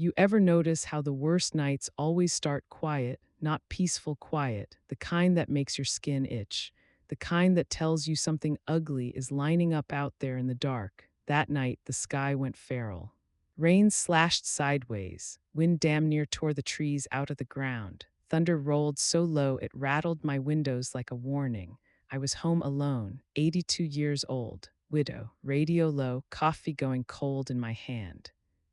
You ever notice how the worst nights always start quiet, not peaceful quiet, the kind that makes your skin itch, the kind that tells you something ugly is lining up out there in the dark? That night, the sky went feral. Rain slashed sideways, wind damn near tore the trees out of the ground. Thunder rolled so low it rattled my windows like a warning. I was home alone, 82 years old, widow, radio low, coffee going cold in my hand.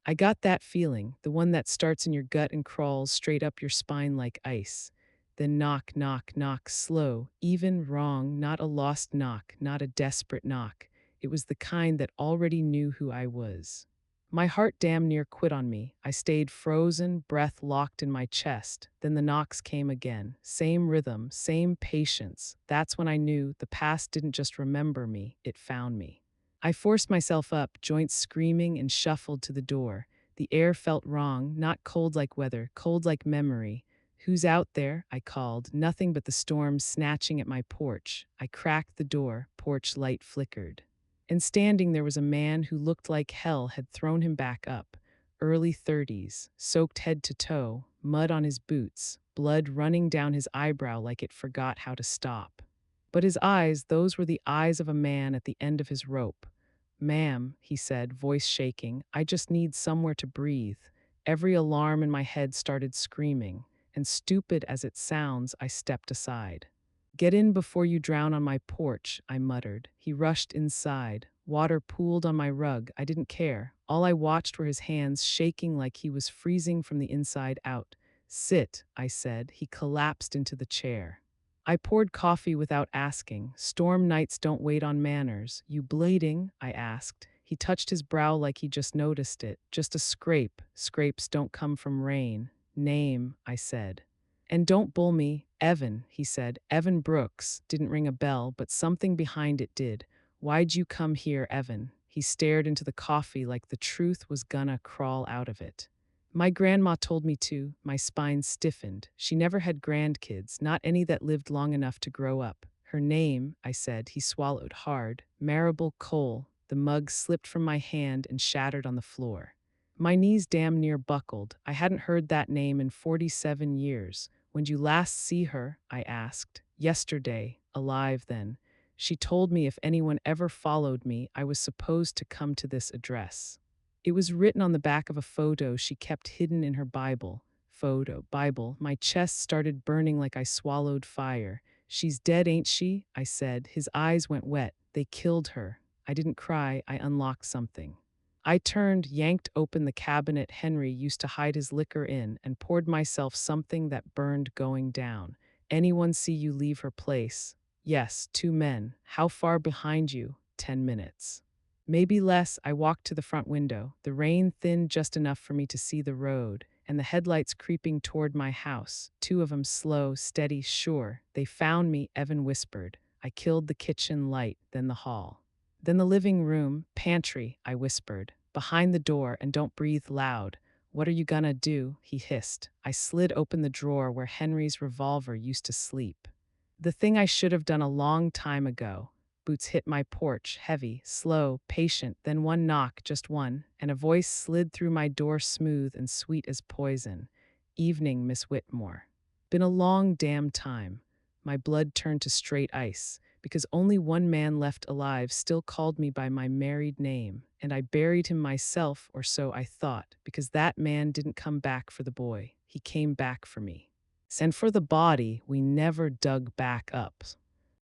I got that feeling, the one that starts in your gut and crawls straight up your spine like ice. Then knock, knock, knock, slow, even, wrong, not a lost knock, not a desperate knock. It was the kind that already knew who I was. My heart damn near quit on me. I stayed frozen, breath locked in my chest. Then the knocks came again. Same rhythm, same patience. That's when I knew the past didn't just remember me, it found me. I forced myself up, joints screaming, and shuffled to the door. The air felt wrong, not cold like weather, cold like memory. "Who's out there?" I called. Nothing but the storm snatching at my porch. I cracked the door, porch light flickered. And standing there was a man who looked like hell had thrown him back up. Early 30s, soaked head to toe, mud on his boots, blood running down his eyebrow like it forgot how to stop. But his eyes, those were the eyes of a man at the end of his rope. "Ma'am," he said, voice shaking, "I just need somewhere to breathe." Every alarm in my head started screaming, and stupid as it sounds, I stepped aside. "Get in before you drown on my porch," I muttered. He rushed inside. Water pooled on my rug. I didn't care. All I watched were his hands shaking like he was freezing from the inside out. "Sit," I said. He collapsed into the chair. I poured coffee without asking. "Storm nights don't wait on manners. You bleeding?" I asked. He touched his brow like he just noticed it. "Just a scrape. Scrapes don't come from rain." "Name," I said. "And don't bull me." "Evan," he said. "Evan Brooks." Didn't ring a bell, but something behind it did. "Why'd you come here, Evan?" He stared into the coffee like the truth was gonna crawl out of it. "My grandma told me to." My spine stiffened. She never had grandkids, not any that lived long enough to grow up. "Her name," I said. He swallowed hard. "Marable Cole." The mug slipped from my hand and shattered on the floor. My knees damn near buckled. I hadn't heard that name in 47 years. "When'd you last see her?" I asked. "Yesterday. Alive then. She told me if anyone ever followed me, I was supposed to come to this address." It was written on the back of a photo she kept hidden in her Bible. Photo, Bible. My chest started burning like I swallowed fire. "She's dead, ain't she?" I said. His eyes went wet. "They killed her." I didn't cry. I unlocked something. I turned, yanked open the cabinet Henry used to hide his liquor in, and poured myself something that burned going down. "Anyone see you leave her place?" "Yes, 2 men." "How far behind you?" 10 minutes. Maybe less. I walked to the front window. The rain thinned just enough for me to see the road, and the headlights creeping toward my house. 2 of them slow, steady, sure. "They found me," Evan whispered. "I killed the kitchen light, then the hall. Then the living room, pantry," I whispered. "Behind the door, and don't breathe loud." "What are you gonna do?" he hissed. I slid open the drawer where Henry's revolver used to sleep. The thing I should have done a long time ago. Boots hit my porch, heavy, slow, patient, then one knock, just one, and a voice slid through my door smooth and sweet as poison. "Evening, Miss Whitmore." Been a long damn time. My blood turned to straight ice, because only one man left alive still called me by my married name, and I buried him myself, or so I thought, because that man didn't come back for the boy. He came back for me. And for the body, we never dug back up.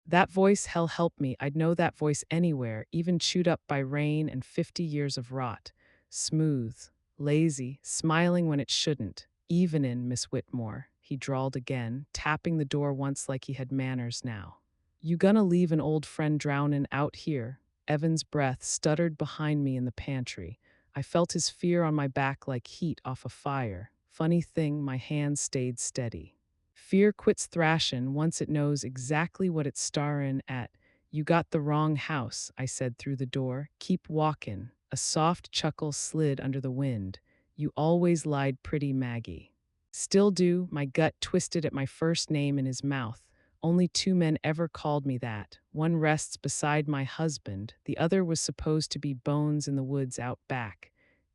That voice, hell help me, I'd know that voice anywhere, even chewed up by rain and 50 years of rot. Smooth, lazy, smiling when it shouldn't. "Even in, Miss Whitmore," he drawled again, tapping the door once like he had manners now. "You gonna leave an old friend drownin' out here?" Evan's breath stuttered behind me in the pantry. I felt his fear on my back like heat off a fire. Funny thing, my hands stayed steady. "Fear quits thrashin' once it knows exactly what it's starrin' at." "You got the wrong house," I said through the door. "Keep walkin'." A soft chuckle slid under the wind. "You always lied pretty, Maggie." "Still do." My gut twisted at my first name in his mouth. Only 2 men ever called me that. One rests beside my husband. The other was supposed to be bones in the woods out back.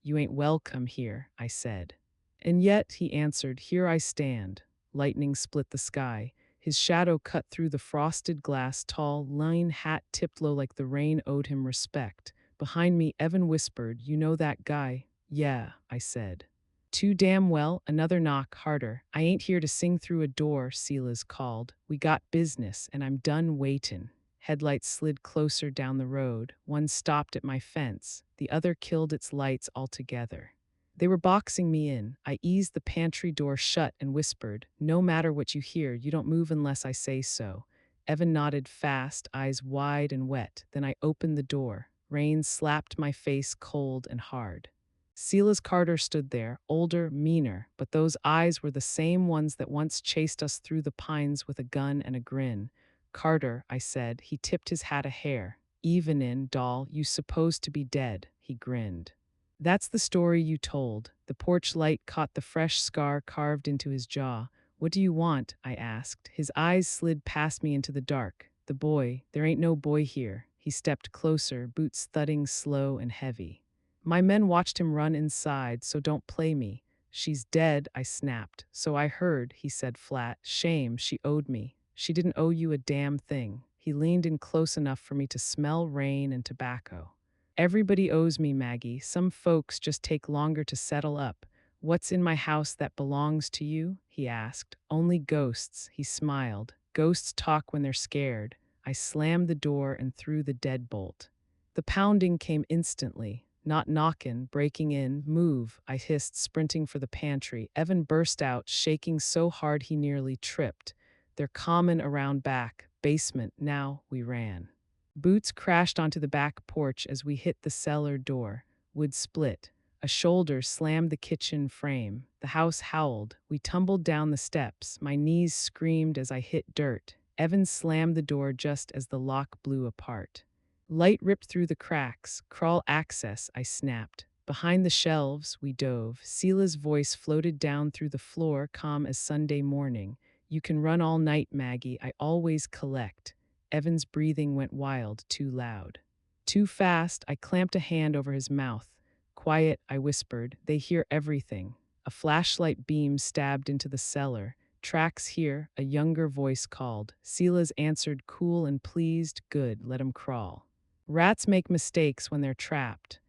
"You ain't welcome here," I said. "And yet," he answered, "here I stand." Lightning split the sky. His shadow cut through the frosted glass, tall, line hat tipped low like the rain owed him respect. Behind me, Evan whispered, "You know that guy?" "Yeah," I said. "Too damn well." Another knock, harder. "I ain't here to sing through a door," Silas called. "We got business, and I'm done waitin'." Headlights slid closer down the road. One stopped at my fence. The other killed its lights altogether. They were boxing me in. I eased the pantry door shut and whispered, "No matter what you hear, you don't move unless I say so." Evan nodded fast, eyes wide and wet. Then I opened the door. Rain slapped my face cold and hard. Silas Carter stood there, older, meaner, but those eyes were the same ones that once chased us through the pines with a gun and a grin. "Carter," I said. He tipped his hat a hair. "Even in, doll, you supposed to be dead," he grinned. "That's the story you told." The porch light caught the fresh scar carved into his jaw. "What do you want?" I asked. His eyes slid past me into the dark. "The boy. There ain't no boy here." He stepped closer, boots thudding slow and heavy. "My men watched him run inside, so don't play me." "She's dead," I snapped. "So I heard," he said flat. "Shame, she owed me." "She didn't owe you a damn thing." He leaned in close enough for me to smell rain and tobacco. "Everybody owes me, Maggie. Some folks just take longer to settle up." "What's in my house that belongs to you?" he asked. "Only ghosts," he smiled. "Ghosts talk when they're scared." I slammed the door and threw the deadbolt. The pounding came instantly. "Not knockin', breaking in, move," I hissed, sprinting for the pantry. Evan burst out, shaking so hard he nearly tripped. "They're common around back. Basement, now," we ran. Boots crashed onto the back porch as we hit the cellar door. Wood split. A shoulder slammed the kitchen frame. The house howled. We tumbled down the steps. My knees screamed as I hit dirt. Evan slammed the door just as the lock blew apart. Light ripped through the cracks. "Crawl access," I snapped. Behind the shelves, we dove. Sela's voice floated down through the floor, calm as Sunday morning. "You can run all night, Maggie. I always collect." Evan's breathing went wild, too loud. Too fast, I clamped a hand over his mouth. "Quiet," I whispered. "They hear everything." A flashlight beam stabbed into the cellar. "Tracks here," a younger voice called. Silas answered, cool and pleased. "Good, let 'em crawl." Rats make mistakes when they're trapped.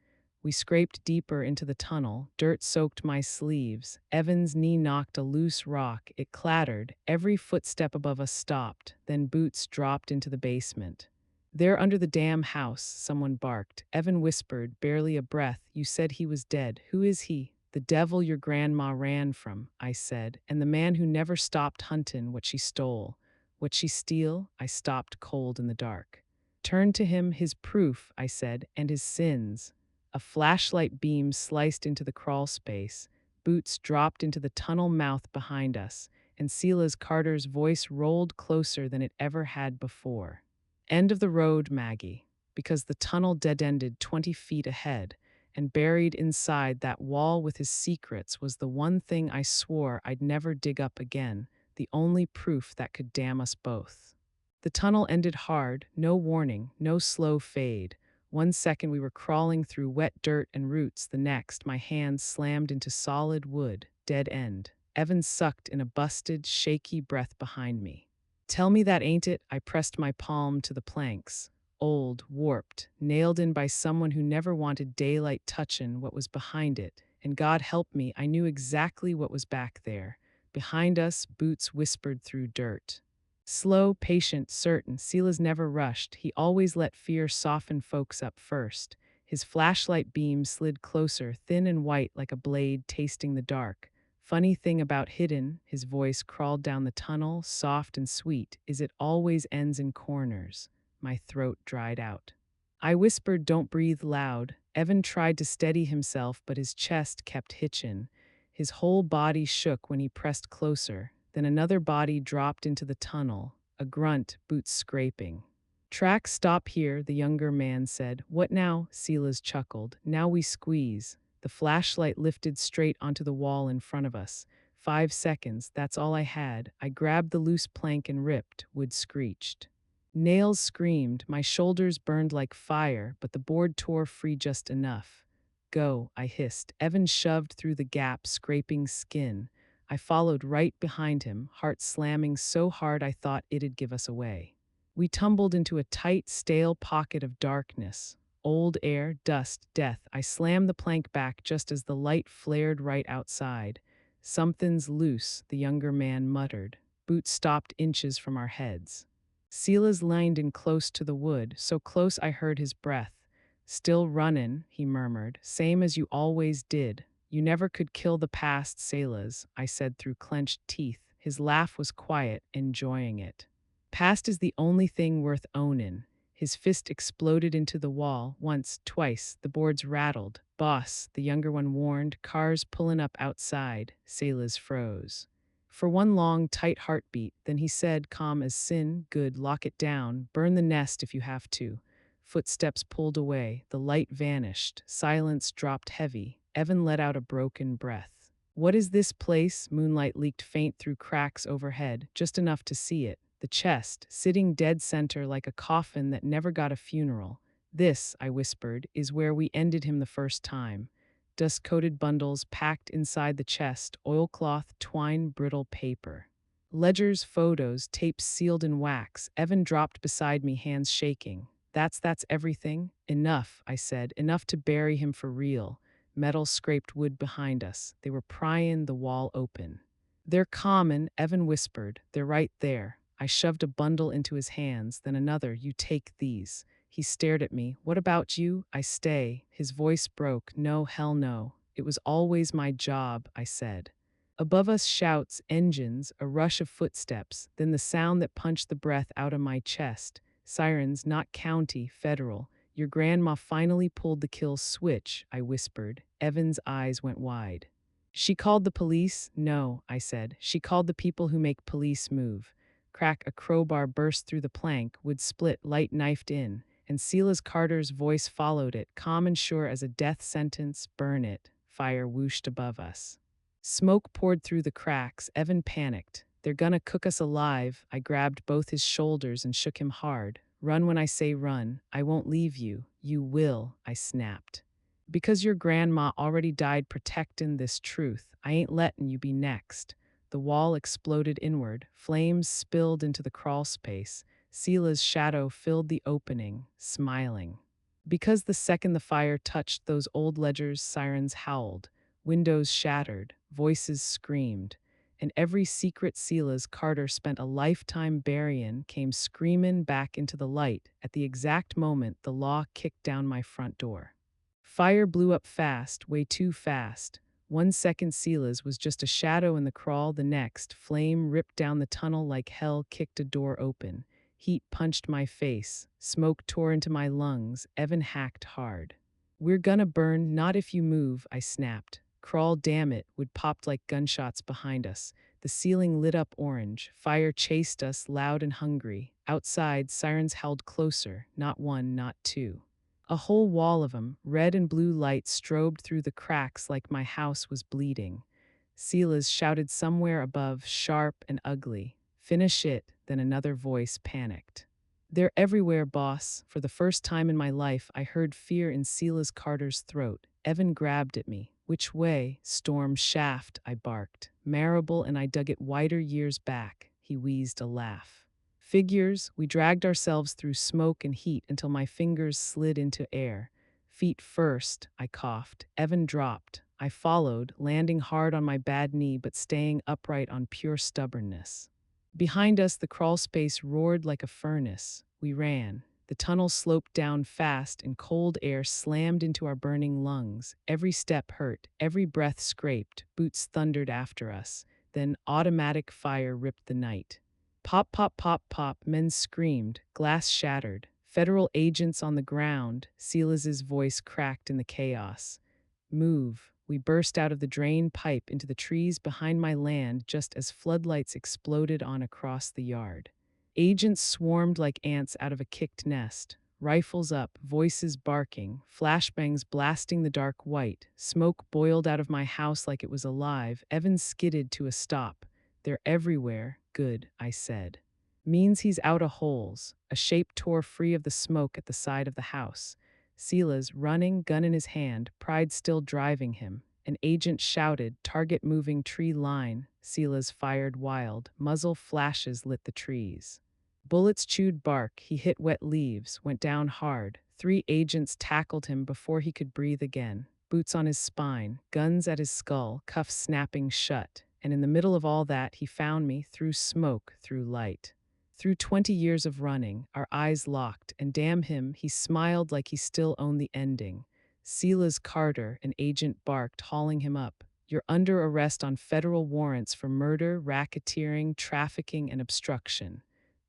We scraped deeper into the tunnel. Dirt soaked my sleeves. Evan's knee knocked a loose rock. It clattered. Every footstep above us stopped. Then Boots dropped into the basement. "There under the damn house," someone barked. Evan whispered, barely a breath. "You said he was dead. Who is he?" "The devil your grandma ran from," I said, "and the man who never stopped huntin' what she stole." "What she steal?" I stopped cold in the dark. "Turn to him, his proof," I said, "and his sins." A flashlight beam sliced into the crawl space. Boots dropped into the tunnel mouth behind us, and Silas Carter's voice rolled closer than it ever had before. "End of the road, Maggie," because the tunnel dead-ended 20 feet ahead, and buried inside that wall with his secrets was the one thing I swore I'd never dig up again, the only proof that could damn us both. The tunnel ended hard, no warning, no slow fade. 1 second we were crawling through wet dirt and roots, the next my hands slammed into solid wood, dead end. Evan sucked in a busted, shaky breath behind me. "Tell me that ain't it?" I pressed my palm to the planks. Old, warped, nailed in by someone who never wanted daylight touchin' what was behind it, and God help me, I knew exactly what was back there. Behind us, Boots whispered through dirt. Slow, patient, certain, Silas never rushed. He always let fear soften folks up first. His flashlight beam slid closer, thin and white like a blade tasting the dark. "Funny thing about hidden," his voice crawled down the tunnel, soft and sweet, "is it always ends in corners." My throat dried out. I whispered, "Don't breathe loud." Evan tried to steady himself, but his chest kept hitchin'. His whole body shook when he pressed closer. Then another body dropped into the tunnel, a grunt, boots scraping. "Tracks stop here," the younger man said. "What now?" Silas chuckled. "Now we squeeze." The flashlight lifted straight onto the wall in front of us. 5 seconds, that's all I had. I grabbed the loose plank and ripped. Wood screeched. Nails screamed. My shoulders burned like fire, but the board tore free just enough. Go, I hissed. Evan shoved through the gap, scraping skin. I followed right behind him, heart slamming so hard I thought it'd give us away. We tumbled into a tight, stale pocket of darkness. Old air, dust, death. I slammed the plank back just as the light flared right outside. Something's loose, the younger man muttered. Boots stopped inches from our heads. Silas leaned in close to the wood, so close I heard his breath. Still runnin', he murmured, same as you always did. You never could kill the past, Silas, I said through clenched teeth. His laugh was quiet, enjoying it. Past is the only thing worth ownin'. His fist exploded into the wall, once, twice, the boards rattled. Boss, the younger one warned, cars pullin' up outside. Silas froze. For one long, tight heartbeat, then he said, calm as sin, good, lock it down, burn the nest if you have to. Footsteps pulled away, the light vanished, silence dropped heavy. Evan let out a broken breath. What is this place? Moonlight leaked faint through cracks overhead, just enough to see it. The chest, sitting dead center like a coffin that never got a funeral. This, I whispered, is where we ended him the first time. Dust-coated bundles packed inside the chest, oilcloth, twine, brittle paper. Ledgers, photos, tapes sealed in wax. Evan dropped beside me, hands shaking. That's everything? Enough, I said, enough to bury him for real. Metal scraped wood behind us. They were pryin' the wall open. They're common, Evan whispered. They're right there. I shoved a bundle into his hands, then another. You take these. He stared at me. What about you? I stay. His voice broke. No, hell no. It was always my job, I said. Above us shouts, engines, a rush of footsteps, then the sound that punched the breath out of my chest. Sirens, not county, federal. Your grandma finally pulled the kill switch, I whispered. Evan's eyes went wide. She called the police? No, I said. She called the people who make police move. Crack, a crowbar burst through the plank, wood split, light knifed in, and Silas Carter's voice followed it, calm and sure as a death sentence. Burn it. Fire whooshed above us. Smoke poured through the cracks. Evan panicked. They're gonna cook us alive. I grabbed both his shoulders and shook him hard. Run when I say run. I won't leave you. You will, I snapped. Because your grandma already died protectin' this truth, I ain't lettin' you be next. The wall exploded inward. Flames spilled into the crawl space. Sela's shadow filled the opening, smiling. Because the second the fire touched those old ledgers, sirens howled. Windows shattered. Voices screamed. And every secret Silas Carter spent a lifetime buryin' came screamin' back into the light at the exact moment the law kicked down my front door. Fire blew up fast, way too fast. 1 second Silas was just a shadow in the crawl, the next, flame ripped down the tunnel like hell kicked a door open. Heat punched my face, smoke tore into my lungs, Evan hacked hard. We're gonna burn, not if you move, I snapped. Crawl, damn it, wood popped like gunshots behind us. The ceiling lit up orange. Fire chased us, loud and hungry. Outside, sirens howled closer, not one, not two. A whole wall of 'em, red and blue light strobed through the cracks like my house was bleeding. Silas shouted somewhere above, sharp and ugly. Finish it, then another voice panicked. They're everywhere, boss. For the first time in my life, I heard fear in Silas Carter's throat. Evan grabbed at me. Which way? Storm shaft, I barked. Marable, and I dug it wider years back. He wheezed a laugh. Figures, we dragged ourselves through smoke and heat until my fingers slid into air. Feet first, I coughed. Evan dropped. I followed, landing hard on my bad knee but staying upright on pure stubbornness. Behind us, the crawl space roared like a furnace. We ran. The tunnel sloped down fast and cold air slammed into our burning lungs. Every step hurt, every breath scraped. Boots thundered after us. Then automatic fire ripped the night. Pop, pop, pop, pop, men screamed. Glass shattered. Federal agents on the ground. Silas's voice cracked in the chaos. Move. We burst out of the drain pipe into the trees behind my land just as floodlights exploded on across the yard. Agents swarmed like ants out of a kicked nest. Rifles up, voices barking, flashbangs blasting the dark white. Smoke boiled out of my house like it was alive. Evan skidded to a stop. They're everywhere. Good, I said. Means he's out of holes. A shape tore free of the smoke at the side of the house. Sila's running, gun in his hand, pride still driving him. An agent shouted, "Target moving tree line." Sila's fired wild, muzzle flashes lit the trees. Bullets chewed bark, he hit wet leaves, went down hard. 3 agents tackled him before he could breathe again. Boots on his spine, guns at his skull, cuffs snapping shut. And in the middle of all that, he found me, through smoke, through light. Through 20 years of running, our eyes locked, and damn him, he smiled like he still owned the ending. Sila's Carter, an agent barked, hauling him up. "You're under arrest on federal warrants for murder, racketeering, trafficking, and obstruction."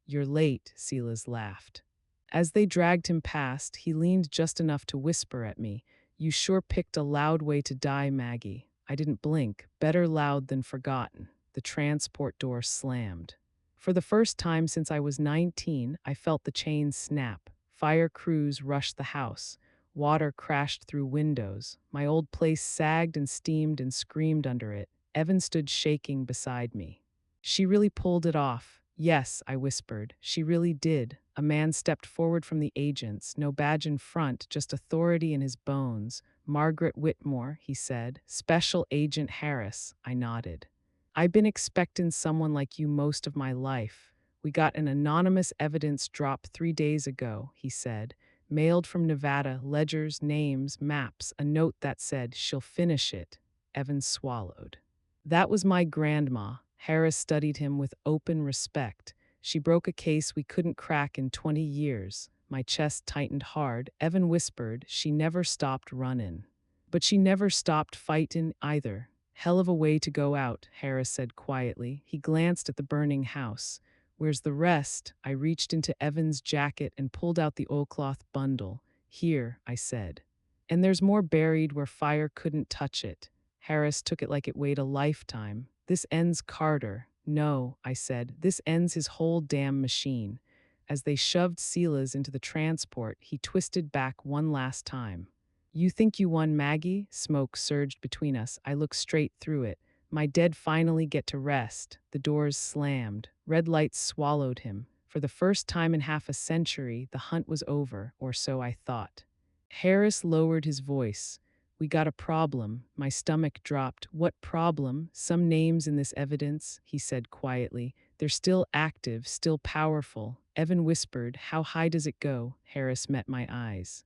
"You're late," Silas laughed. As they dragged him past, he leaned just enough to whisper at me, "You sure picked a loud way to die, Maggie." I didn't blink. Better loud than forgotten. The transport door slammed. For the first time since I was 19, I felt the chains snap. Fire crews rushed the house. Water crashed through windows. My old place sagged and steamed and screamed under it. Evan stood shaking beside me. "She really pulled it off." "Yes," I whispered. "She really did." A man stepped forward from the agents, no badge in front, just authority in his bones. "Margaret Whitmore," he said. "Special Agent Harris." I nodded. "I've been expecting someone like you most of my life. We got an anonymous evidence drop 3 days ago," he said. "Mailed from Nevada, ledgers, names, maps, a note that said, 'She'll finish it.'" Evans swallowed. "That was my grandma." Harris studied him with open respect. "She broke a case we couldn't crack in 20 years. My chest tightened hard. Evan whispered, "She never stopped runnin'." "But she never stopped fightin' either." "Hell of a way to go out," Harris said quietly. He glanced at the burning house. "Where's the rest?" I reached into Evan's jacket and pulled out the oilcloth bundle. "Here," I said. "And there's more buried where fire couldn't touch it." Harris took it like it weighed a lifetime. "This ends Carter." "No," I said, "this ends his whole damn machine." As they shoved Silas into the transport, he twisted back one last time. "You think you won, Maggie?" Smoke surged between us. I looked straight through it. "My dead finally get to rest." The doors slammed. Red lights swallowed him. For the first time in half a century, the hunt was over, or so I thought. Harris lowered his voice. "We got a problem." My stomach dropped. "What problem?" "Some names in this evidence," he said quietly. "They're still active, still powerful." Evan whispered, "How high does it go?" Harris met my eyes.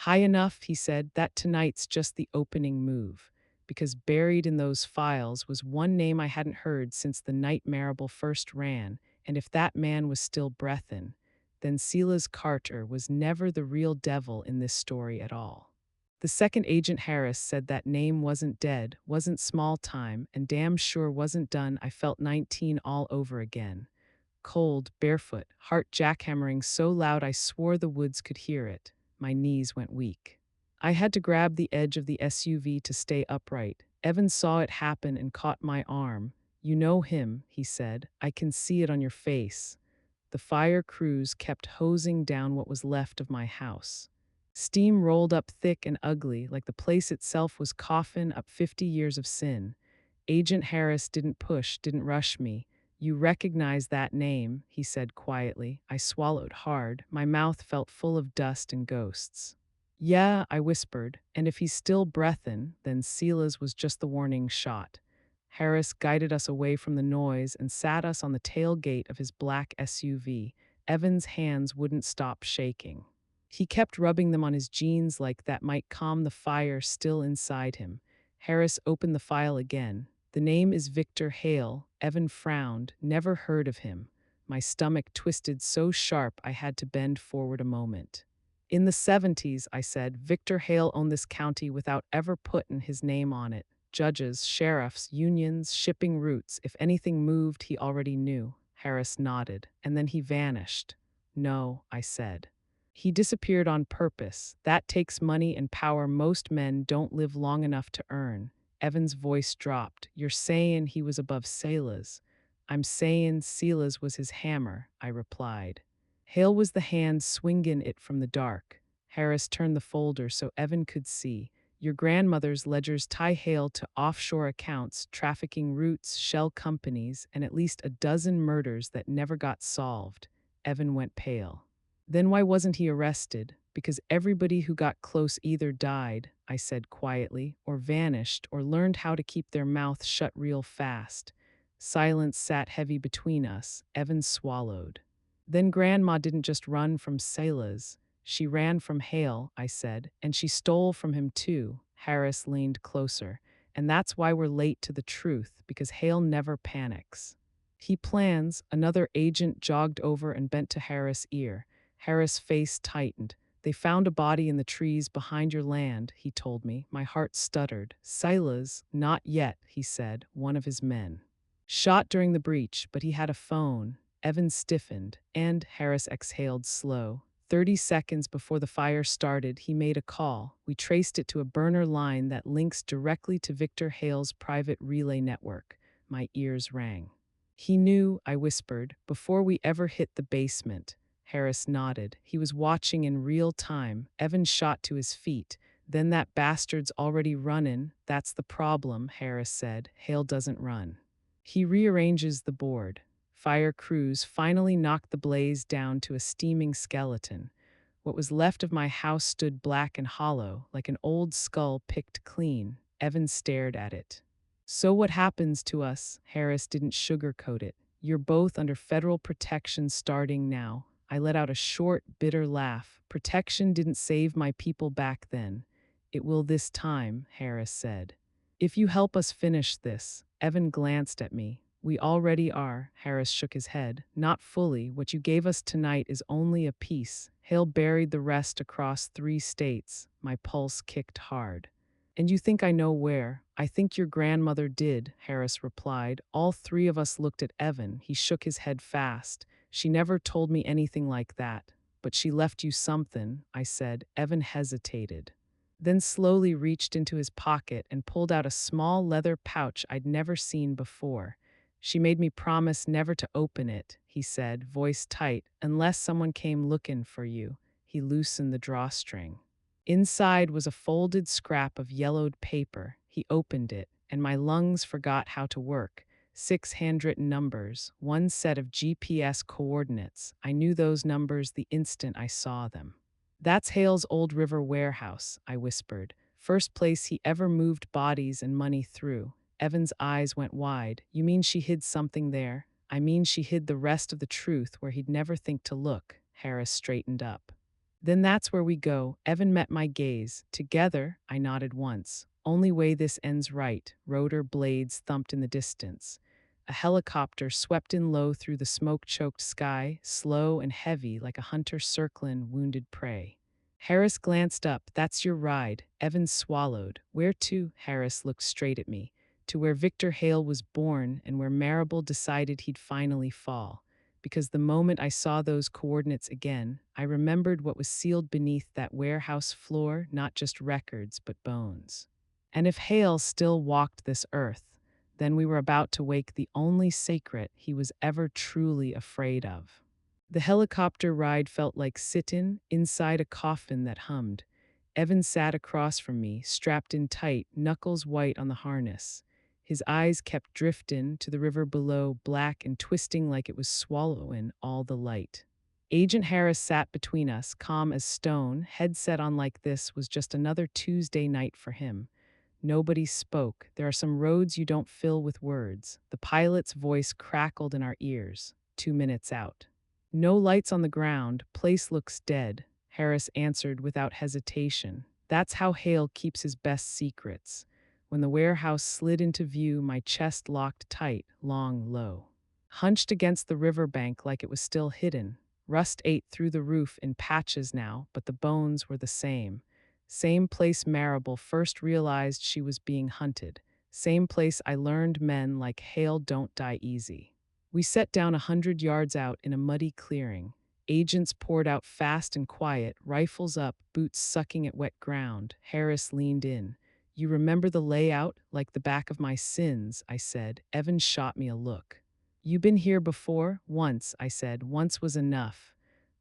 "High enough," he said, "that tonight's just the opening move." Because buried in those files was one name I hadn't heard since the night Marable first ran, and if that man was still breathin', then Silas Carter was never the real devil in this story at all. The second agent Harris said that name wasn't dead, wasn't small time, and damn sure wasn't done. I felt 19 all over again. Cold, barefoot, heart jackhammering so loud I swore the woods could hear it. My knees went weak. I had to grab the edge of the SUV to stay upright. Evan saw it happen and caught my arm. "You know him," he said. "I can see it on your face." The fire crews kept hosing down what was left of my house. Steam rolled up thick and ugly, like the place itself was coughing up 50 years of sin. Agent Harris didn't push, didn't rush me. "You recognize that name," he said quietly. I swallowed hard. My mouth felt full of dust and ghosts. "Yeah," I whispered, "and if he's still breathin', then Silas was just the warning shot." Harris guided us away from the noise and sat us on the tailgate of his black SUV. Evan's hands wouldn't stop shaking. He kept rubbing them on his jeans like that might calm the fire still inside him. Harris opened the file again. "The name is Victor Hale." Evan frowned. "Never heard of him." My stomach twisted so sharp I had to bend forward a moment. "In the 70s, I said, "Victor Hale owned this county without ever putting his name on it. Judges, sheriffs, unions, shipping routes. If anything moved, he already knew." Harris nodded, and then he vanished. "No," I said. "He disappeared on purpose. That takes money and power most men don't live long enough to earn." Evan's voice dropped. "You're saying he was above Silas." "I'm saying Silas was his hammer," I replied. Hale was the hand swinging it from the dark. Harris turned the folder so Evan could see. "Your grandmother's ledgers tie Hale to offshore accounts, trafficking routes, shell companies, and at least a dozen murders that never got solved." Evan went pale. "Then why wasn't he arrested?" Because everybody who got close either died, I said quietly, or vanished, or learned how to keep their mouth shut real fast. Silence sat heavy between us. Evan swallowed. Then Grandma didn't just run from Selah's. She ran from Hale, I said, and she stole from him too. Harris leaned closer. And that's why we're late to the truth, because Hale never panics. He plans. Another agent jogged over and bent to Harris' ear. Harris' face tightened. They found a body in the trees behind your land, he told me. My heart stuttered. Silas, not yet, he said, one of his men. Shot during the breach, but he had a phone. Evan stiffened, and Harris exhaled slow. 30 seconds before the fire started, he made a call. We traced it to a burner line that links directly to Victor Hale's private relay network. My ears rang. He knew, I whispered, before we ever hit the basement. Harris nodded. He was watching in real time. Evan shot to his feet. Then that bastard's already runnin'. That's the problem, Harris said. Hale doesn't run. He rearranges the board. Fire crews finally knocked the blaze down to a steaming skeleton. What was left of my house stood black and hollow, like an old skull picked clean. Evan stared at it. So what happens to us? Harris didn't sugarcoat it. You're both under federal protection starting now. I let out a short, bitter laugh. Protection didn't save my people back then. It will this time, Harris said. If you help us finish this. Evan glanced at me. We already are, Harris shook his head. Not fully. What you gave us tonight is only a piece. Hale buried the rest across 3 states. My pulse kicked hard. And you think I know where? I think your grandmother did, Harris replied. All 3 of us looked at Evan. He shook his head fast. She never told me anything like that. But she left you something, I said. Evan hesitated. Then slowly reached into his pocket and pulled out a small leather pouch I'd never seen before. She made me promise never to open it, he said, voice tight, unless someone came looking for you. He loosened the drawstring. Inside was a folded scrap of yellowed paper. He opened it, and my lungs forgot how to work. 6 handwritten numbers, 1 set of GPS coordinates. I knew those numbers the instant I saw them. That's Hale's old river warehouse, I whispered. First place he ever moved bodies and money through. Evan's eyes went wide. You mean she hid something there? I mean she hid the rest of the truth where he'd never think to look. Harris straightened up. Then that's where we go. Evan met my gaze. Together, I nodded once. Only way this ends right. Rotor blades thumped in the distance. A helicopter swept in low through the smoke-choked sky, slow and heavy like a hunter circling wounded prey. Harris glanced up. That's your ride. Evan swallowed. Where to? Harris looked straight at me. To where Victor Hale was born and where Marable decided he'd finally fall. Because the moment I saw those coordinates again, I remembered what was sealed beneath that warehouse floor, not just records, but bones. And if Hale still walked this earth, then we were about to wake the only secret he was ever truly afraid of. The helicopter ride felt like sitting inside a coffin that hummed. Evan sat across from me, strapped in tight, knuckles white on the harness. His eyes kept drifting to the river below, black and twisting like it was swallowing all the light. Agent Harris sat between us, calm as stone, head set on like this was just another Tuesday night for him. Nobody spoke. There are some roads you don't fill with words. The pilot's voice crackled in our ears. 2 minutes out. No lights on the ground. Place looks dead, Harris answered without hesitation. That's how Hale keeps his best secrets. When the warehouse slid into view, my chest locked tight, long, low. Hunched against the riverbank like it was still hidden. Rust ate through the roof in patches now, but the bones were the same. Same place Marable first realized she was being hunted. Same place I learned men like Hale don't die easy. We set down 100 yards out in a muddy clearing. Agents poured out fast and quiet, rifles up, boots sucking at wet ground. Harris leaned in. You remember the layout, like the back of my sins, I said. Evan shot me a look. You been here before? Once, I said. Once was enough.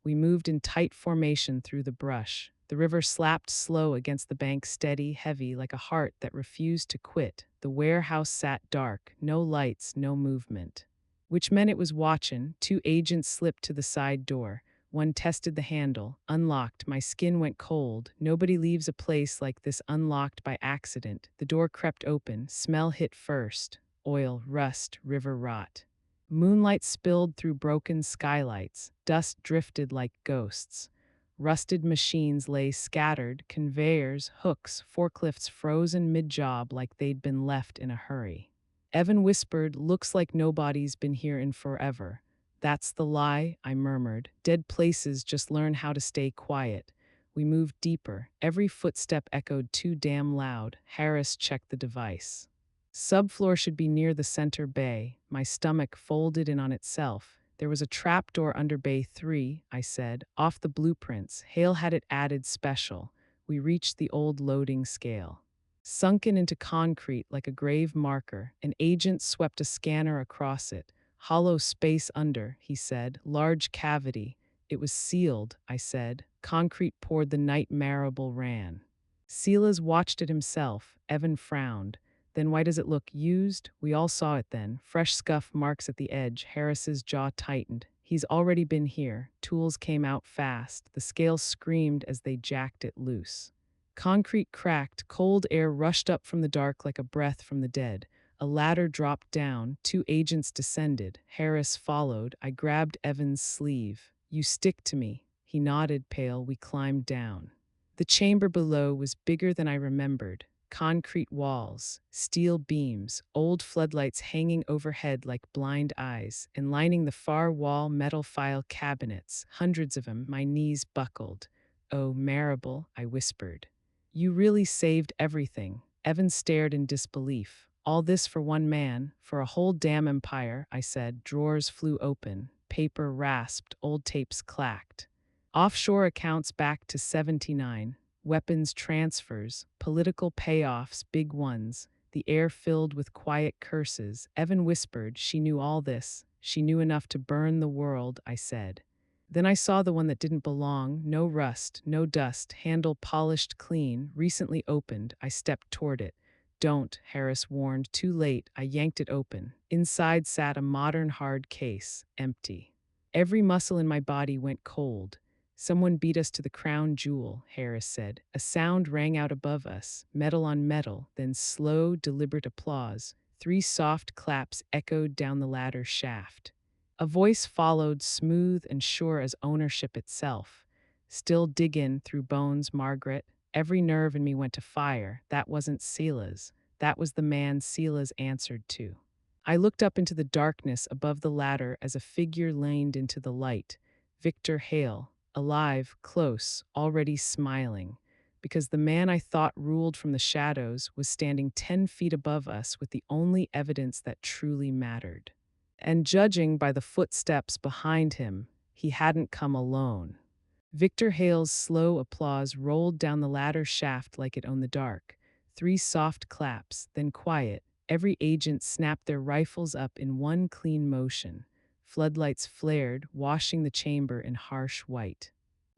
We moved in tight formation through the brush. The river slapped slow against the bank, steady, heavy, like a heart that refused to quit. The warehouse sat dark, no lights, no movement. Which meant it was watching. 2 agents slipped to the side door. One tested the handle, unlocked. My skin went cold. Nobody leaves a place like this unlocked by accident. The door crept open. Smell hit first. Oil, rust, river rot. Moonlight spilled through broken skylights. Dust drifted like ghosts. Rusted machines lay scattered, conveyors, hooks, forklifts frozen mid-job like they'd been left in a hurry. Evan whispered, "Looks like nobody's been here in forever." "That's the lie," I murmured. "Dead places just learn how to stay quiet." We moved deeper. Every footstep echoed too damn loud. Harris checked the device. Subfloor should be near the center bay. My stomach folded in on itself. There was a trapdoor under Bay 3, I said, off the blueprints. Hale had it added special. We reached the old loading scale. Sunken into concrete like a grave marker, an agent swept a scanner across it. Hollow space under, he said, large cavity. It was sealed, I said. Concrete poured, the night marable ran. Silas watched it himself. Evan frowned. "Then why does it look used?" We all saw it then. Fresh scuff marks at the edge. Harris's jaw tightened. "He's already been here." Tools came out fast. The scale screamed as they jacked it loose. Concrete cracked. Cold air rushed up from the dark like a breath from the dead. A ladder dropped down. 2 agents descended. Harris followed. I grabbed Evan's sleeve. "You stick to me." He nodded, pale. We climbed down. The chamber below was bigger than I remembered. Concrete walls, steel beams, old floodlights hanging overhead like blind eyes, and lining the far wall metal file cabinets, hundreds of them. My knees buckled. "Oh, Marable," I whispered. "You really saved everything." Evan stared in disbelief. "All this for one man, for a whole damn empire," I said. Drawers flew open. Paper rasped. Old tapes clacked. Offshore accounts back to 79. Weapons transfers, political payoffs, big ones. The air filled with quiet curses. Evan whispered, "She knew all this. She knew enough to burn the world," I said. Then I saw the one that didn't belong. No rust, no dust, handle polished clean, recently opened. I stepped toward it. "Don't," Harris warned. Too late, I yanked it open. Inside sat a modern hard case, empty. Every muscle in my body went cold. "Someone beat us to the crown jewel," Harris said. A sound rang out above us, metal on metal, then slow, deliberate applause. 3 soft claps echoed down the ladder shaft. A voice followed, smooth and sure as ownership itself. "Still diggin' through bones, Margaret." Every nerve in me went to fire. That wasn't Sila's. That was the man Sila's answered to. I looked up into the darkness above the ladder as a figure leaned into the light. Victor Hale. Alive, close, already smiling, because the man I thought ruled from the shadows was standing 10 feet above us with the only evidence that truly mattered. And judging by the footsteps behind him, he hadn't come alone. Victor Hale's slow applause rolled down the ladder shaft like it owned the dark. 3 soft claps, then quiet. Every agent snapped their rifles up in one clean motion. Floodlights flared, washing the chamber in harsh white.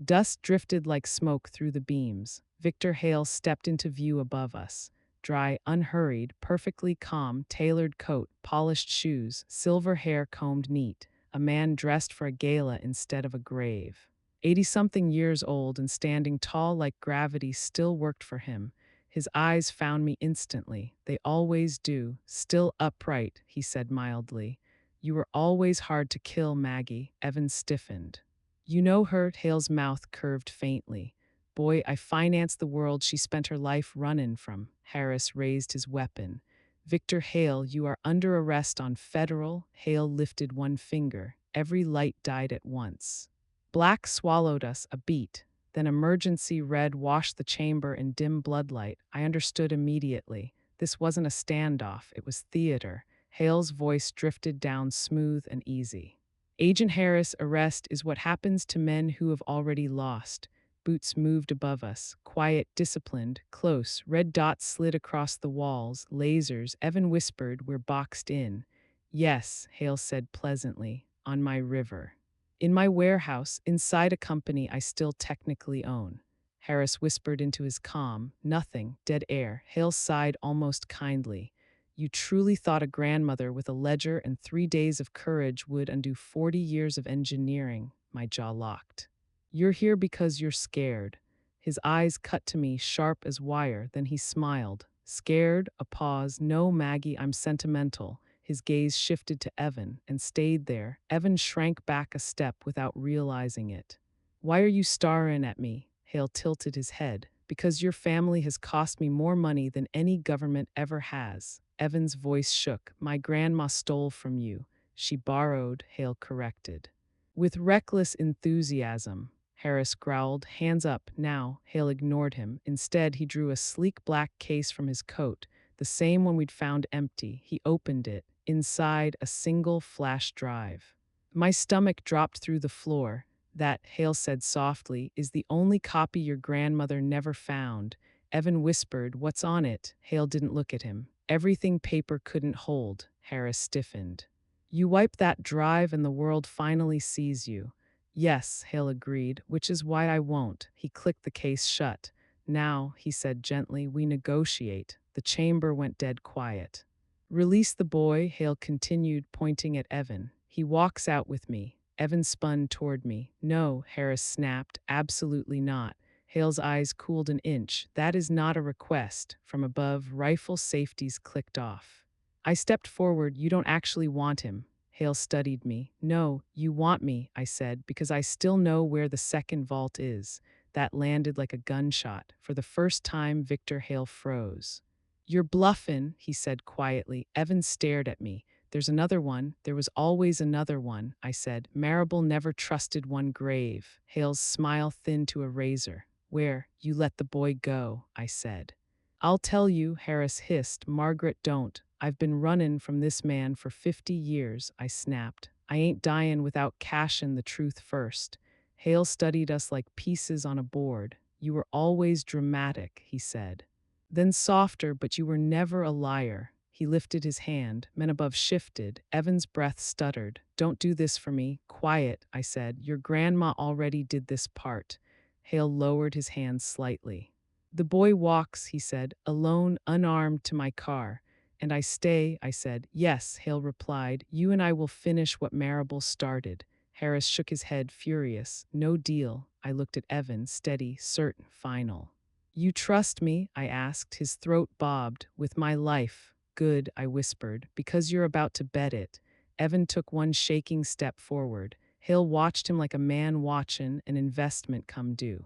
Dust drifted like smoke through the beams. Victor Hale stepped into view above us. Dry, unhurried, perfectly calm, tailored coat, polished shoes, silver hair combed neat. A man dressed for a gala instead of a grave. 80-something years old and standing tall like gravity still worked for him. His eyes found me instantly. They always do. "Still upright," he said mildly. "You were always hard to kill, Maggie." Evan stiffened. "You know her?" Hale's mouth curved faintly. "Boy, I financed the world she spent her life running from." Harris raised his weapon. "Victor Hale, you are under arrest on federal." Hale lifted one finger. Every light died at once. Black swallowed us, a beat. Then emergency red washed the chamber in dim bloodlight. I understood immediately. This wasn't a standoff, it was theater. Hale's voice drifted down smooth and easy. "Agent Harris, arrest is what happens to men who have already lost." Boots moved above us, quiet, disciplined, close. Red dots slid across the walls, lasers. Evan whispered, "We're boxed in." "Yes," Hale said pleasantly, "on my river. In my warehouse, inside a company I still technically own." Harris whispered into his calm, "Nothing, dead air." Hale sighed almost kindly. "You truly thought a grandmother with a ledger and 3 days of courage would undo 40 years of engineering." My jaw locked. You're here because you're scared. His eyes cut to me, sharp as wire, then he smiled. Scared, a pause. No, Maggie, I'm sentimental. His gaze shifted to Evan and stayed there. Evan shrank back a step without realizing it. Why are you staring at me? Hale tilted his head. Because your family has cost me more money than any government ever has. Evan's voice shook. My grandma stole from you. She borrowed, Hale corrected. With reckless enthusiasm, Harris growled, hands up, now. Hale ignored him. Instead, he drew a sleek black case from his coat, the same one we'd found empty. He opened it. Inside, a single flash drive. My stomach dropped through the floor. That, Hale said softly, is the only copy your grandmother never found. Evan whispered, what's on it? Hale didn't look at him. Everything paper couldn't hold. Harris stiffened. You wipe that drive and the world finally sees you. Yes, Hale agreed, which is why I won't. He clicked the case shut. Now, he said gently, we negotiate. The chamber went dead quiet. Release the boy, Hale continued, pointing at Evan. He walks out with me. Evan spun toward me. No, Harris snapped, absolutely not. Hale's eyes cooled an inch. That is not a request. From above, rifle safeties clicked off. I stepped forward. You don't actually want him. Hale studied me. No, you want me, I said, because I still know where the second vault is. That landed like a gunshot. For the first time, Victor Hale froze. You're bluffin', he said quietly. Evan stared at me. There's another one. There was always another one, I said. Marable never trusted one grave. Hale's smile thinned to a razor. Where? You let the boy go, I said. I'll tell you, Harris hissed. Margaret, don't. I've been runnin' from this man for 50 years, I snapped. I ain't dyin' without cashin' the truth first. Hale studied us like pieces on a board. You were always dramatic, he said. Then softer, but you were never a liar. He lifted his hand. Men above shifted. Evan's breath stuttered. Don't do this for me. Quiet, I said. Your grandma already did this part. Hale lowered his hand slightly. The boy walks, he said, alone, unarmed, to my car. And I stay, I said. Yes, Hale replied. You and I will finish what Marable started. Harris shook his head, furious. No deal. I looked at Evan, steady, certain, final. You trust me? I asked. His throat bobbed. With my life. Good, I whispered, because you're about to bet it. Evan took one shaking step forward. Hale watched him like a man watchin' an investment come due.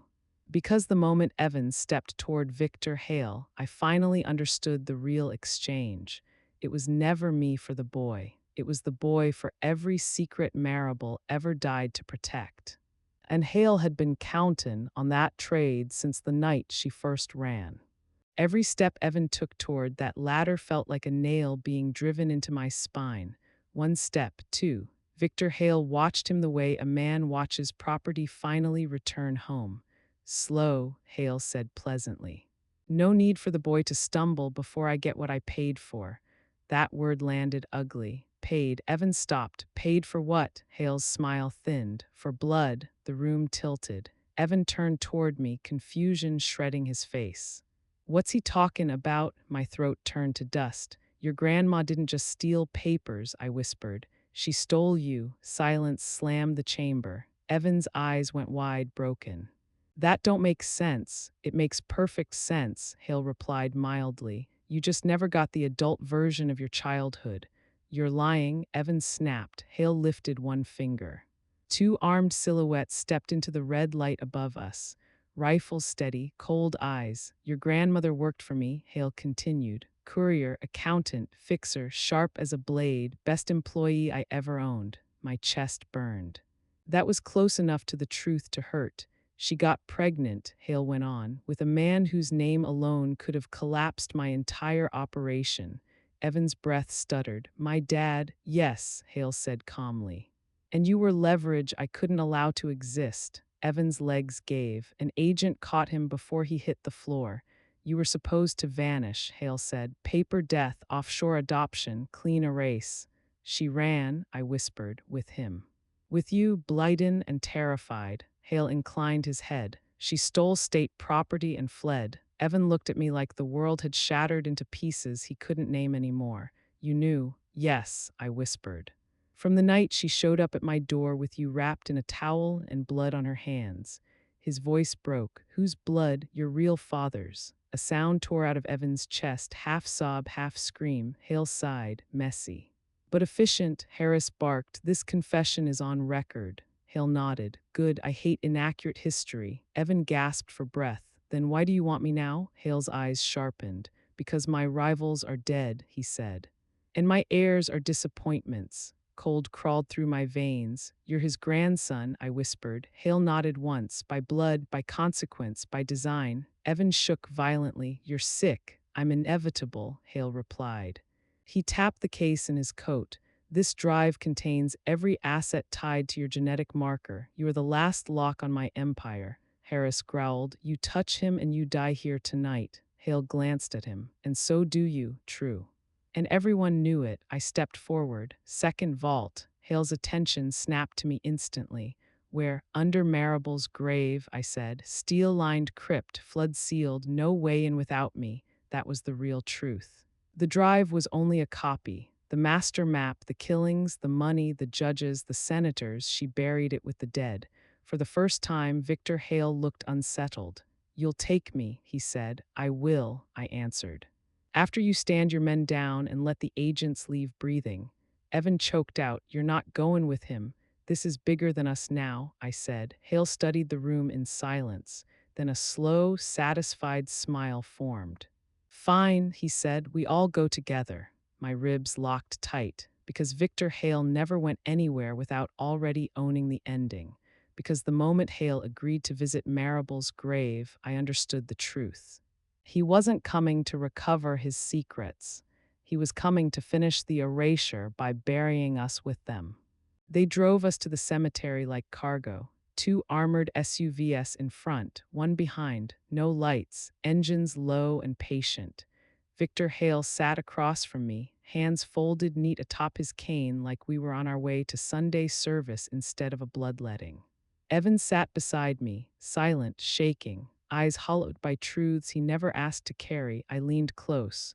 Because the moment Evans stepped toward Victor Hale, I finally understood the real exchange. It was never me for the boy. It was the boy for every secret Marable ever died to protect. And Hale had been countin' on that trade since the night she first ran. Every step Evan took toward that ladder felt like a nail being driven into my spine. One step, two. Victor Hale watched him the way a man watches property finally return home. Slow, Hale said pleasantly. No need for the boy to stumble before I get what I paid for. That word landed ugly. Paid. Evan stopped. Paid for what? Hale's smile thinned. For blood. The room tilted. Evan turned toward me, confusion shredding his face. What's he talking about? My throat turned to dust. Your grandma didn't just steal papers, I whispered. She stole you. Silence slammed the chamber. Evan's eyes went wide, broken. That don't make sense. It makes perfect sense, Hale replied mildly. You just never got the adult version of your childhood. You're lying, Evan snapped. Hale lifted one finger. Two armed silhouettes stepped into the red light above us. Rifles steady, cold eyes. Your grandmother worked for me, Hale continued. Courier, accountant, fixer, sharp as a blade, best employee I ever owned. My chest burned. That was close enough to the truth to hurt. She got pregnant, Hale went on, with a man whose name alone could have collapsed my entire operation. Evan's breath stuttered. My dad, yes, Hale said calmly. And you were leverage I couldn't allow to exist. Evan's legs gave. An agent caught him before he hit the floor. You were supposed to vanish, Hale said. Paper death, offshore adoption, clean erase. She ran, I whispered, with him. With you, blighted and terrified. Hale inclined his head. She stole state property and fled. Evan looked at me like the world had shattered into pieces he couldn't name anymore. You knew? Yes, I whispered. From the night she showed up at my door with you wrapped in a towel and blood on her hands. His voice broke. Whose blood? Your real father's. A sound tore out of Evan's chest, half sob, half scream. Hale sighed, messy. But efficient, Harris barked. This confession is on record. Hale nodded. Good, I hate inaccurate history. Evan gasped for breath. Then why do you want me now? Hale's eyes sharpened. Because my rivals are dead, he said. And my heirs are disappointments. Cold crawled through my veins. You're his grandson, I whispered. Hale nodded once. By blood, by consequence, by design. Evan shook violently. You're sick. I'm inevitable, Hale replied. He tapped the case in his coat. This drive contains every asset tied to your genetic marker. You are the last lock on my empire. Harris growled. You touch him and you die here tonight. Hale glanced at him. And so do you, true. And everyone knew it. I stepped forward. Second vault. Hale's attention snapped to me instantly. Where, under Marable's grave, I said, steel-lined crypt, flood-sealed, no way in without me. That was the real truth. The drive was only a copy. The master map, the killings, the money, the judges, the senators, she buried it with the dead. For the first time, Victor Hale looked unsettled. You'll take me, he said. I will, I answered. After you stand your men down and let the agents leave breathing. Evan choked out, You're not going with him. This is bigger than us now, I said. Hale studied the room in silence. Then a slow, satisfied smile formed. Fine, he said, we all go together. My ribs locked tight, because Victor Hale never went anywhere without already owning the ending. Because the moment Hale agreed to visit Marable's grave, I understood the truth. He wasn't coming to recover his secrets. He was coming to finish the erasure by burying us with them. They drove us to the cemetery like cargo. 2 armored SUVs in front, 1 behind, no lights, engines low and patient. Victor Hale sat across from me, hands folded neat atop his cane like we were on our way to Sunday service instead of a bloodletting. Evan sat beside me, silent, shaking, eyes hollowed by truths he never asked to carry. I leaned close.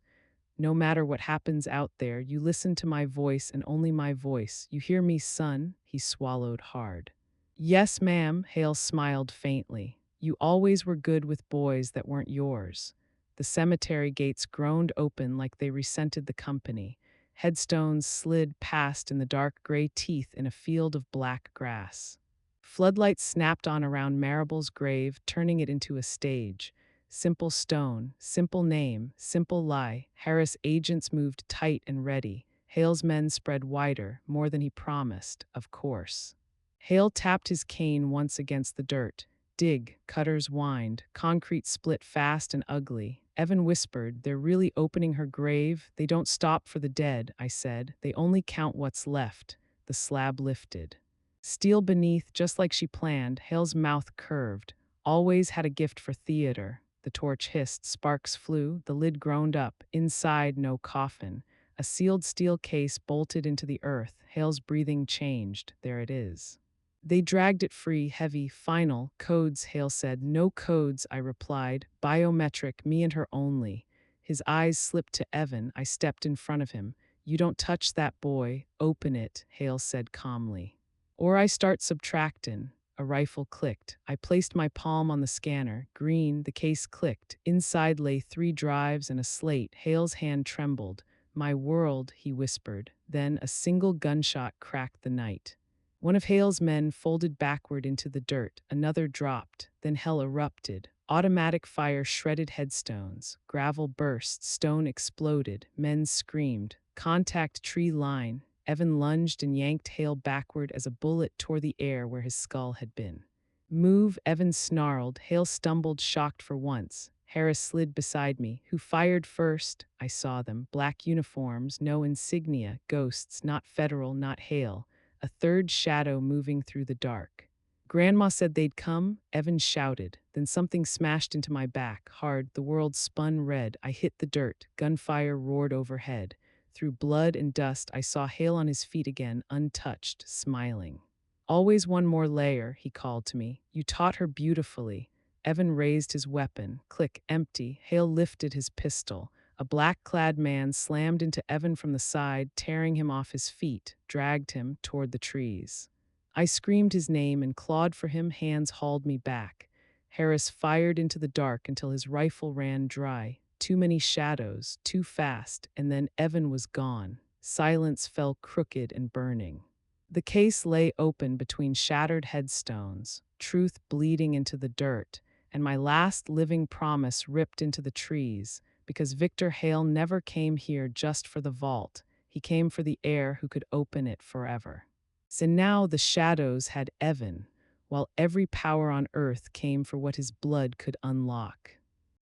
No matter what happens out there, you listen to my voice and only my voice. You hear me, son? He swallowed hard. Yes, ma'am, Hale smiled faintly. You always were good with boys that weren't yours. The cemetery gates groaned open like they resented the company. Headstones slid past in the dark gray teeth in a field of black grass. Floodlights snapped on around Marable's grave, turning it into a stage. Simple stone, simple name, simple lie. Harris agents moved tight and ready. Hale's men spread wider, more than he promised, of course. Hale tapped his cane once against the dirt. Dig, cutters whined, concrete split fast and ugly. Evan whispered, They're really opening her grave? They don't stop for the dead, I said. They only count what's left. The slab lifted. Steel beneath, just like she planned, Hale's mouth curved. Always had a gift for theater. The torch hissed, sparks flew, the lid groaned up. Inside, no coffin. A sealed steel case bolted into the earth. Hale's breathing changed. There it is. They dragged it free, heavy, final. Codes, Hale said. No codes, I replied. Biometric, me and her only. His eyes slipped to Evan. I stepped in front of him. You don't touch that boy. Open it, Hale said calmly. Or I start subtractin'. A rifle clicked. I placed my palm on the scanner. Green, the case clicked. Inside lay 3 drives and a slate. Hale's hand trembled. My world, he whispered. Then a single gunshot cracked the night. One of Hale's men folded backward into the dirt. Another dropped. Then hell erupted. Automatic fire shredded headstones. Gravel burst. Stone exploded. Men screamed. Contact tree line. Evan lunged and yanked Hale backward as a bullet tore the air where his skull had been. Move, Evan snarled. Hale stumbled, shocked for once. Harris slid beside me. Who fired first? I saw them. Black uniforms, no insignia, ghosts, not federal, not Hale. A third shadow moving through the dark. Grandma said they'd come, Evan shouted. Then something smashed into my back, hard. The world spun red. I hit the dirt. Gunfire roared overhead. Through blood and dust, I saw Hale on his feet again, untouched, smiling. Always one more layer, he called to me. You taught her beautifully. Evan raised his weapon. Click, empty. Hale lifted his pistol. A black-clad man slammed into Evan from the side, tearing him off his feet, dragged him toward the trees. I screamed his name and clawed for him, hands hauled me back. Harris fired into the dark until his rifle ran dry. Too many shadows, too fast, and then Evan was gone. Silence fell crooked and burning. The case lay open between shattered headstones, truth bleeding into the dirt, and my last living promise ripped into the trees, because Victor Hale never came here just for the vault. He came for the heir who could open it forever. So now the shadows had Evan, while every power on earth came for what his blood could unlock.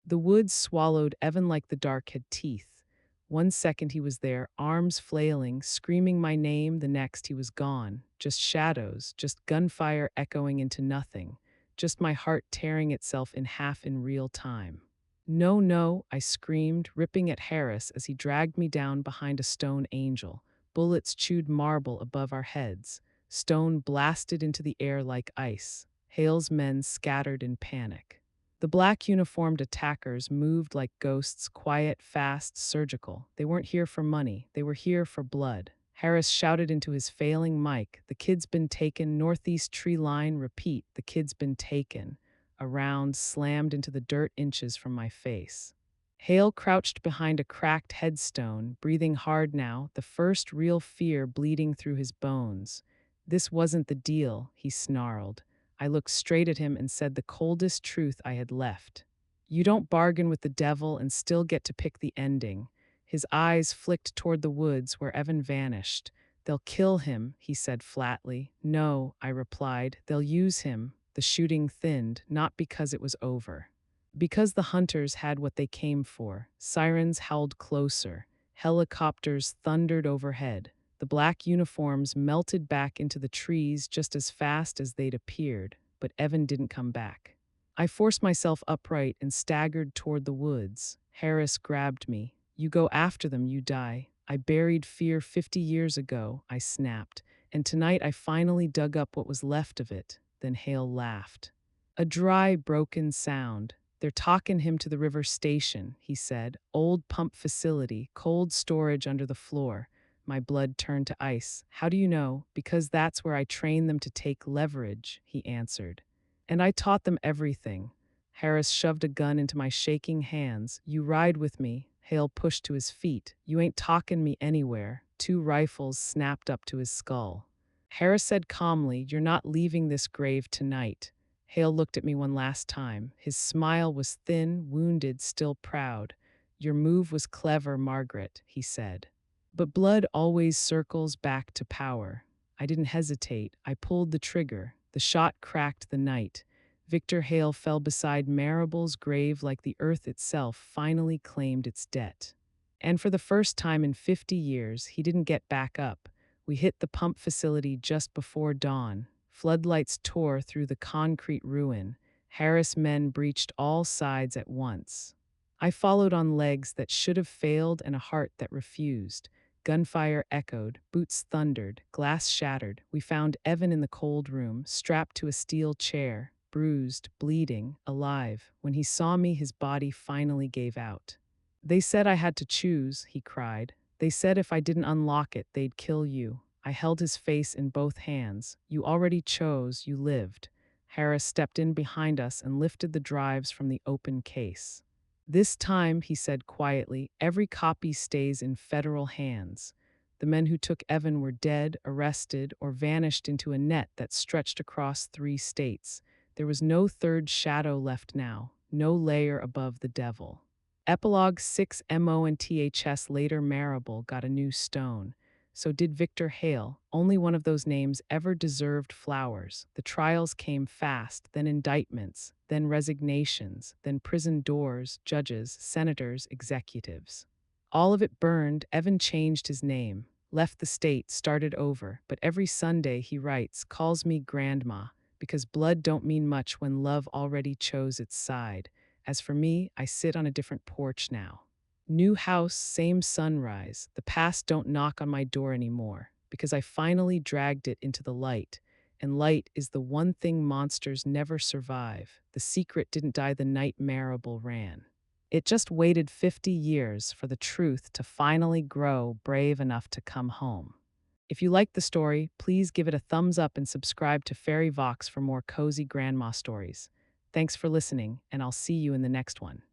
The woods swallowed Evan like the dark had teeth. One second he was there, arms flailing, screaming my name, the next he was gone. Just shadows, just gunfire echoing into nothing, just my heart tearing itself in half in real time. No, no, I screamed, ripping at Harris as he dragged me down behind a stone angel. Bullets chewed marble above our heads. Stone blasted into the air like ice. Hale's men scattered in panic. The black uniformed attackers moved like ghosts, quiet, fast, surgical. They weren't here for money. They were here for blood. Harris shouted into his failing mic, "The kid's been taken, northeast tree line, repeat, the kid's been taken." A round slammed into the dirt inches from my face. Hale crouched behind a cracked headstone, breathing hard now, the first real fear bleeding through his bones. "This wasn't the deal," he snarled. I looked straight at him and said the coldest truth I had left. "You don't bargain with the devil and still get to pick the ending." His eyes flicked toward the woods where Evan vanished. "They'll kill him," he said flatly. "No," I replied, "they'll use him." The shooting thinned, not because it was over. Because the hunters had what they came for. Sirens howled closer. Helicopters thundered overhead. The black uniforms melted back into the trees just as fast as they'd appeared, but Evan didn't come back. I forced myself upright and staggered toward the woods. Harris grabbed me. "You go after them, you die." "I buried fear 50 years ago," I snapped, "and tonight I finally dug up what was left of it." Then Hale laughed. A dry, broken sound. "They're talking him to the river station," he said. "Old pump facility, cold storage under the floor." My blood turned to ice. "How do you know?" "Because that's where I train them to take leverage," he answered. "And I taught them everything." Harris shoved a gun into my shaking hands. "You ride with me." Hale pushed to his feet. "You ain't talking me anywhere." Two rifles snapped up to his skull. Harris said calmly, "You're not leaving this grave tonight." Hale looked at me one last time. His smile was thin, wounded, still proud. "Your move was clever, Margaret," he said. But blood always circles back to power. I didn't hesitate. I pulled the trigger. The shot cracked the night. Victor Hale fell beside Marable's grave like the earth itself finally claimed its debt. And for the first time in 50 years, he didn't get back up. We hit the pump facility just before dawn. Floodlights tore through the concrete ruin. Harris men breached all sides at once. I followed on legs that should have failed and a heart that refused. Gunfire echoed, boots thundered, glass shattered. We found Evan in the cold room, strapped to a steel chair, bruised, bleeding, alive. When he saw me, his body finally gave out. "They said I had to choose," he cried. "They said if I didn't unlock it, they'd kill you." I held his face in both hands. "You already chose, you lived." Harris stepped in behind us and lifted the drives from the open case. "This time," he said quietly, "every copy stays in federal hands." The men who took Evan were dead, arrested, or vanished into a net that stretched across 3 states. There was no third shadow left now, no layer above the devil. Epilogue 6. MONTHS later Marable got a new stone. So did Victor Hale. Only one of those names ever deserved flowers. The trials came fast, then indictments, then resignations, then prison doors, judges, senators, executives. All of it burned. Evan changed his name, left the state, started over. But every Sunday, he writes, calls me grandma, because blood don't mean much when love already chose its side. As for me, I sit on a different porch now. New house, same sunrise. The past don't knock on my door anymore, because I finally dragged it into the light. And light is the one thing monsters never survive. The secret didn't die the night Marable ran. It just waited 50 years for the truth to finally grow brave enough to come home. If you like the story, please give it a thumbs up and subscribe to Fairy Vox for more cozy grandma stories. Thanks for listening, and I'll see you in the next one.